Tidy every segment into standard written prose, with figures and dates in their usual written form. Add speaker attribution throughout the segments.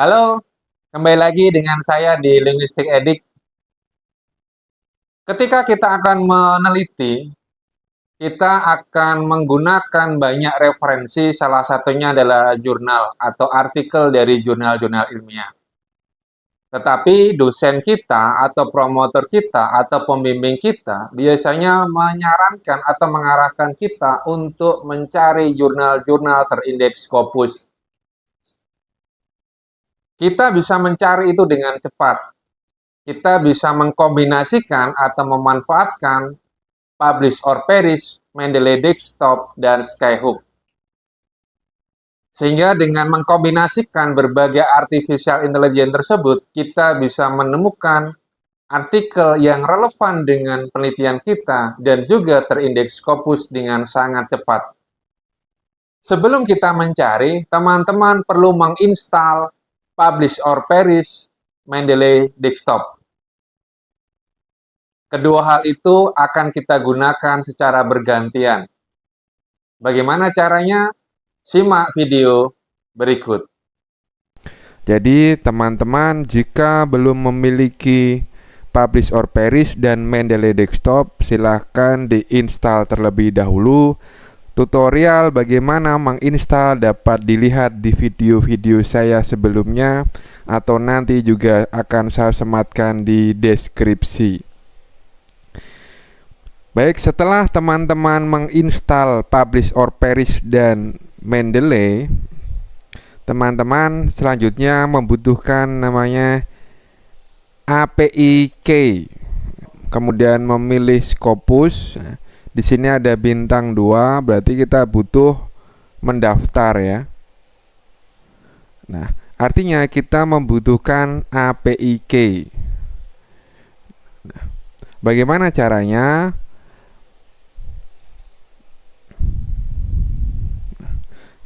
Speaker 1: Halo, kembali lagi dengan saya di Linguistic Edict. Ketika kita akan meneliti, kita akan menggunakan banyak referensi, salah satunya adalah jurnal atau artikel dari jurnal-jurnal ilmiah. Tetapi dosen kita atau promotor kita atau pembimbing kita biasanya menyarankan atau mengarahkan kita untuk mencari jurnal-jurnal terindeks Scopus. Kita bisa mencari itu dengan cepat. Kita bisa mengkombinasikan atau memanfaatkan Publish or Perish, Mendeley Desktop, dan Skyhook. Sehingga dengan mengkombinasikan berbagai artificial intelligence tersebut, kita bisa menemukan artikel yang relevan dengan penelitian kita dan juga terindeks Scopus dengan sangat cepat. Sebelum kita mencari, teman-teman perlu menginstal Publish or Perish, Mendeley Desktop. Kedua hal itu akan kita gunakan secara bergantian. Bagaimana caranya? Simak video berikut.
Speaker 2: Jadi teman-teman jika belum memiliki Publish or Perish dan Mendeley Desktop, silahkan diinstal terlebih dahulu. Tutorial bagaimana menginstal dapat dilihat di video-video saya sebelumnya, atau nanti juga akan saya sematkan di deskripsi. Baik, setelah teman-teman menginstal Publish or Perish dan Mendeley, teman-teman selanjutnya membutuhkan namanya API key. Kemudian memilih Scopus. Di sini ada bintang 2, berarti kita butuh mendaftar ya. Nah, artinya kita membutuhkan API key. Nah, bagaimana caranya?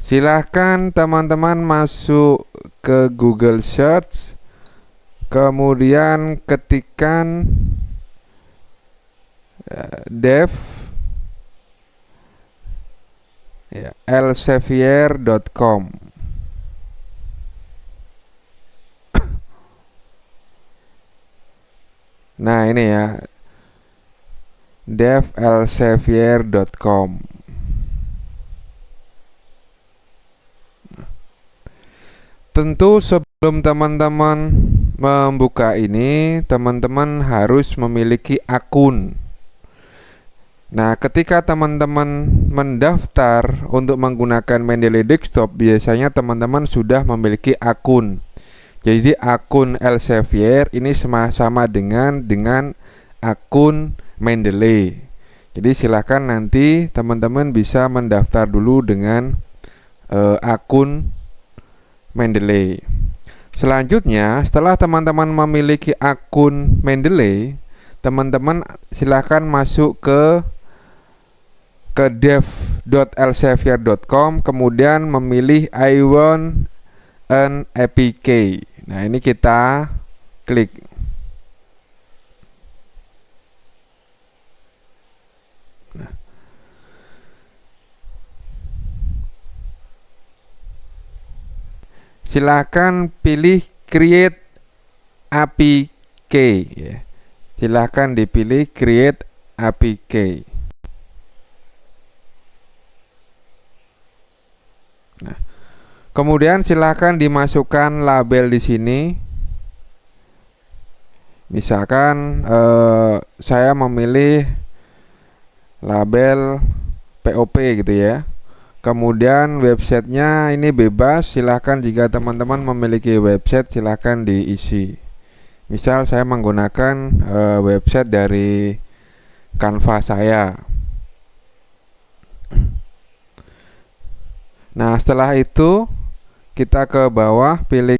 Speaker 2: Silahkan teman-teman masuk ke Google Search, kemudian ketikkan dev elsevier.com. Nah ini ya, dev elsevier.com. Tentu sebelum teman-teman membuka ini, teman-teman harus memiliki akun. Nah, ketika teman-teman mendaftar untuk menggunakan Mendeley Desktop, biasanya teman-teman sudah memiliki akun. Jadi akun Elsevier ini sama dengan akun Mendeley. Jadi silakan nanti teman-teman bisa mendaftar dulu dengan akun Mendeley. Selanjutnya, setelah teman-teman memiliki akun Mendeley, teman-teman silahkan masuk ke dev.elsevier.com, kemudian memilih I want an APK. Nah, ini kita klik. Nah, silahkan pilih create APK ya. Silahkan dipilih create APK. Nah, kemudian silahkan dimasukkan label di sini. Misalkan saya memilih label POP gitu ya. Kemudian websitenya ini bebas, silahkan jika teman-teman memiliki website silahkan diisi. Misal saya menggunakan website dari Canva saya. Nah, setelah itu kita ke bawah pilih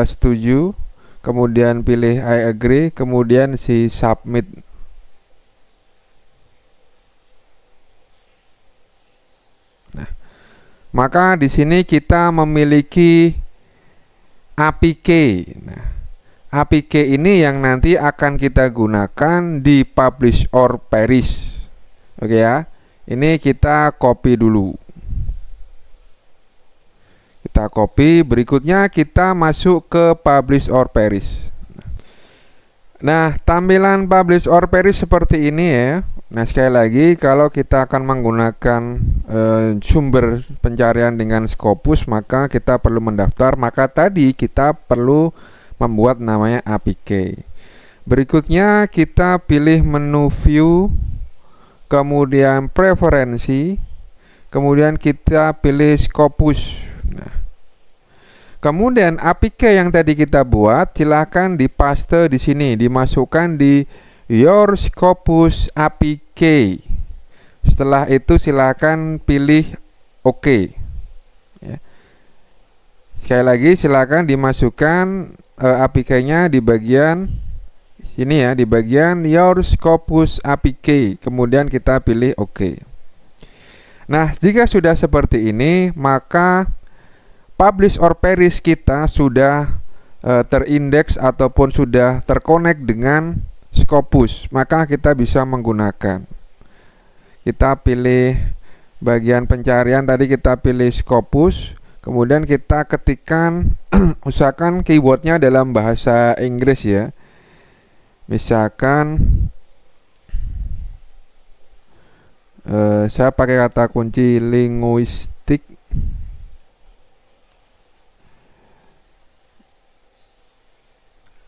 Speaker 2: setuju, kemudian pilih I agree, kemudian si submit. Nah, maka di sini kita memiliki APK. Nah, APK ini yang nanti akan kita gunakan di Publish or Perish. Oke ya. Ini kita copy dulu. Kita copy, berikutnya kita masuk ke publish or perish. Nah, tampilan publish or perish seperti ini ya. Nah, sekali lagi kalau kita akan menggunakan sumber pencarian dengan Scopus, maka kita perlu mendaftar. Maka tadi kita perlu membuat namanya APK. Berikutnya kita pilih menu view, kemudian preferensi, kemudian kita pilih Scopus. Nah, kemudian APK yang tadi kita buat silahkan dipaste di sini, dimasukkan di Your Scopus APK. Setelah itu silakan pilih OK. Ya. Sekali lagi silakan dimasukkan APK-nya di bagian sini ya, di bagian Your Scopus APK. Kemudian kita pilih OK. Nah, jika sudah seperti ini, maka publish or perish kita sudah terindeks ataupun sudah terkonek dengan Scopus, maka kita bisa menggunakan. Kita pilih bagian pencarian tadi, kita pilih Scopus, kemudian kita ketikkan usahakan keywordnya dalam bahasa Inggris ya. Misalkan saya pakai kata kunci linguistik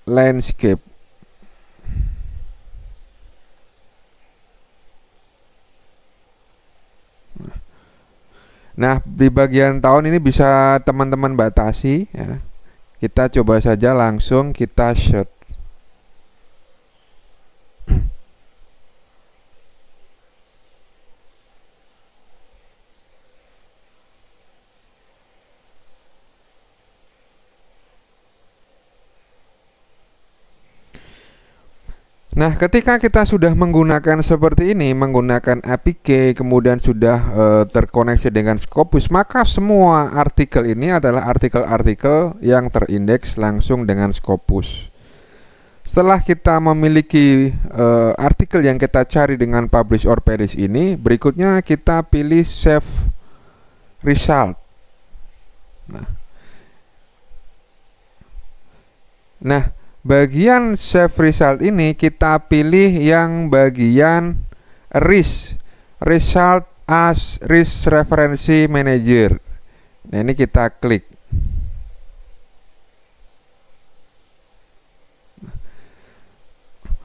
Speaker 2: landscape. Nah, di bagian tahun ini bisa teman-teman batasi ya. Kita coba saja langsung kita search. Nah, ketika kita sudah menggunakan seperti ini, menggunakan APK, kemudian sudah terkoneksi dengan Scopus, maka semua artikel ini adalah artikel-artikel yang terindeks langsung dengan Scopus. Setelah kita memiliki artikel yang kita cari dengan publish or perish ini, berikutnya kita pilih save result. Nah, bagian save result ini kita pilih yang bagian result as risk referency manager. Nah, ini kita klik.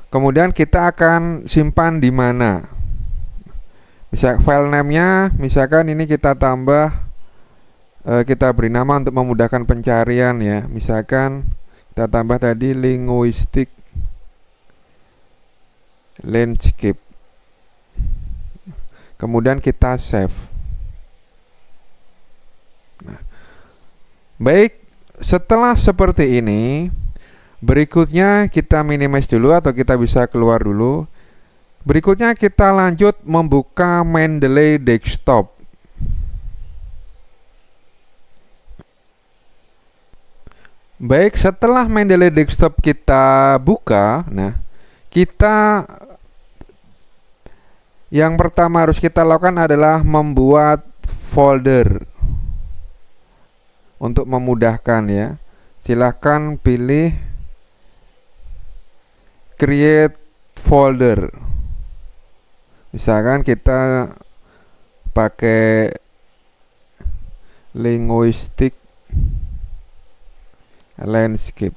Speaker 2: Kemudian kita akan simpan di mana? Misal file name-nya, misalkan ini kita tambah, kita beri nama untuk memudahkan pencarian ya. Misalkan kita tambah tadi linguistik landscape. Kemudian kita save. Nah, baik, setelah seperti ini, berikutnya kita minimize dulu atau kita bisa keluar dulu. Berikutnya kita lanjut membuka Mendeley desktop. Baik, setelah Mendeley desktop kita buka, nah, kita yang pertama harus kita lakukan adalah membuat folder. Untuk memudahkan ya, silahkan pilih create folder. Misalkan kita pakai linguistik landscape.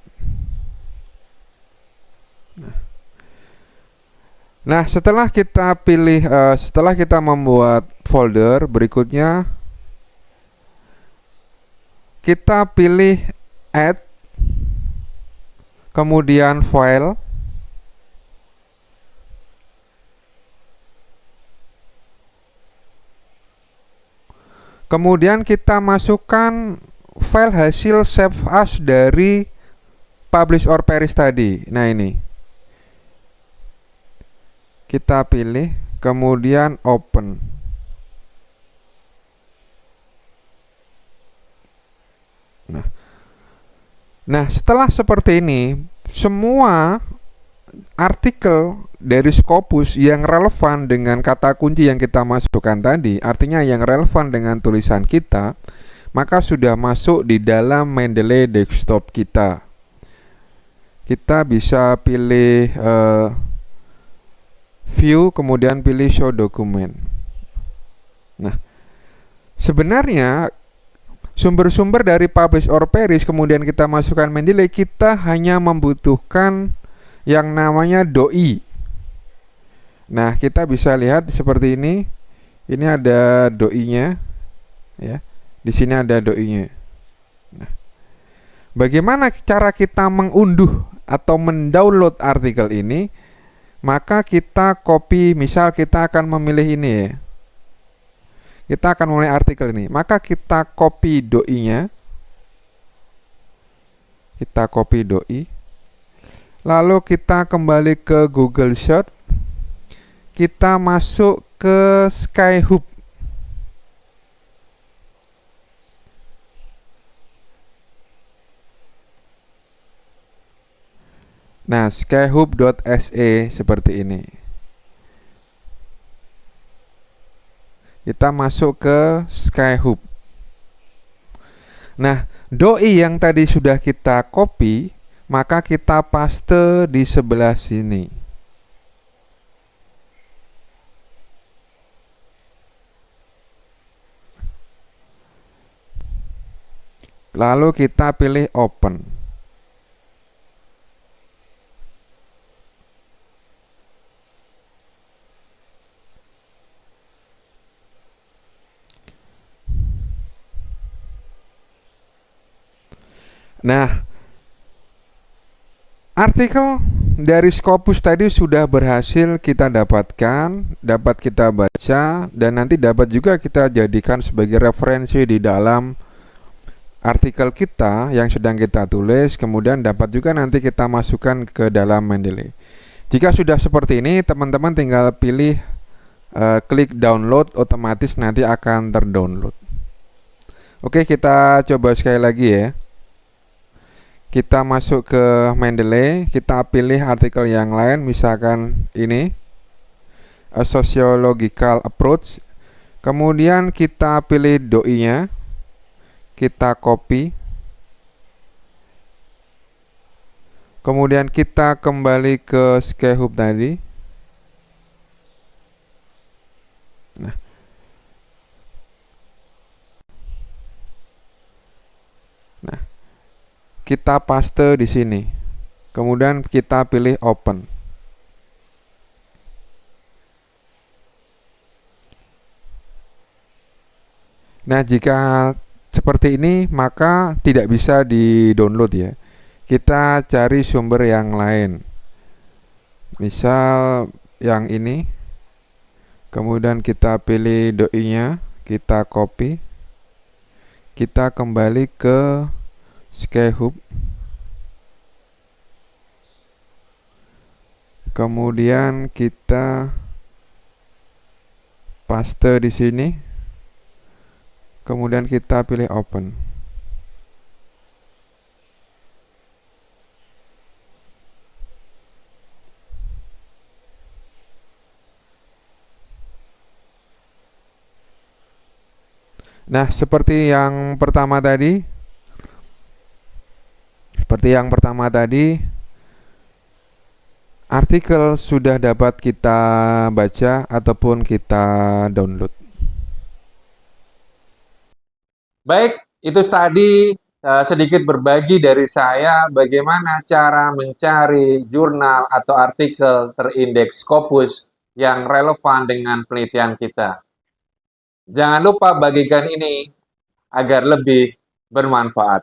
Speaker 2: Nah, setelah kita pilih, setelah kita membuat folder, berikutnya kita pilih add, kemudian file, kemudian kita masukkan file hasil save as dari publish or perish tadi. Nah, ini kita pilih, kemudian open. Nah, setelah seperti ini, semua artikel dari Scopus yang relevan dengan kata kunci yang kita masukkan tadi, artinya yang relevan dengan tulisan kita, maka sudah masuk di dalam Mendeley desktop kita. Kita bisa pilih view, kemudian pilih show document. Nah, sebenarnya sumber-sumber dari publish or perish kemudian kita masukkan Mendeley, kita hanya membutuhkan yang namanya doi. Nah, kita bisa lihat seperti ini. Ini ada doi-nya, ya. Di sini ada doi-nya. Nah, bagaimana cara kita mengunduh atau mendownload artikel ini? Maka kita copy, misal kita akan memilih ini ya. Kita akan mulai artikel ini. Maka kita copy doi-nya. Kita copy doi. Lalu kita kembali ke Google Search. Kita masuk ke Skyhub. Nah, skyhub.se seperti ini. Kita masuk ke Skyhub. Nah, doi yang tadi sudah kita copy, maka kita paste di sebelah sini. Lalu kita pilih open. Nah, artikel dari Scopus tadi sudah berhasil kita dapatkan, dapat kita baca, dan nanti dapat juga kita jadikan sebagai referensi di dalam artikel kita yang sedang kita tulis, kemudian dapat juga nanti kita masukkan ke dalam Mendeley. Jika sudah seperti ini, teman-teman tinggal pilih klik download, otomatis nanti akan terdownload. Oke, kita coba sekali lagi ya. Kita masuk ke Mendeley, kita pilih artikel yang lain, misalkan ini, A Sociological Approach. Kemudian kita pilih doi-nya, kita copy. Kemudian kita kembali ke Skyhub tadi. Nah, kita paste di sini. Kemudian kita pilih open. Nah, jika seperti ini maka tidak bisa di-download ya. Kita cari sumber yang lain. Misal yang ini. Kemudian kita pilih doi-nya, kita copy. Kita kembali ke Skyhub. Kemudian kita paste di sini. Kemudian kita pilih open. Nah, seperti yang pertama tadi, artikel sudah dapat kita baca ataupun kita download.
Speaker 1: Baik, itu tadi sedikit berbagi dari saya bagaimana cara mencari jurnal atau artikel terindeks Scopus yang relevan dengan penelitian kita. Jangan lupa bagikan ini agar lebih bermanfaat.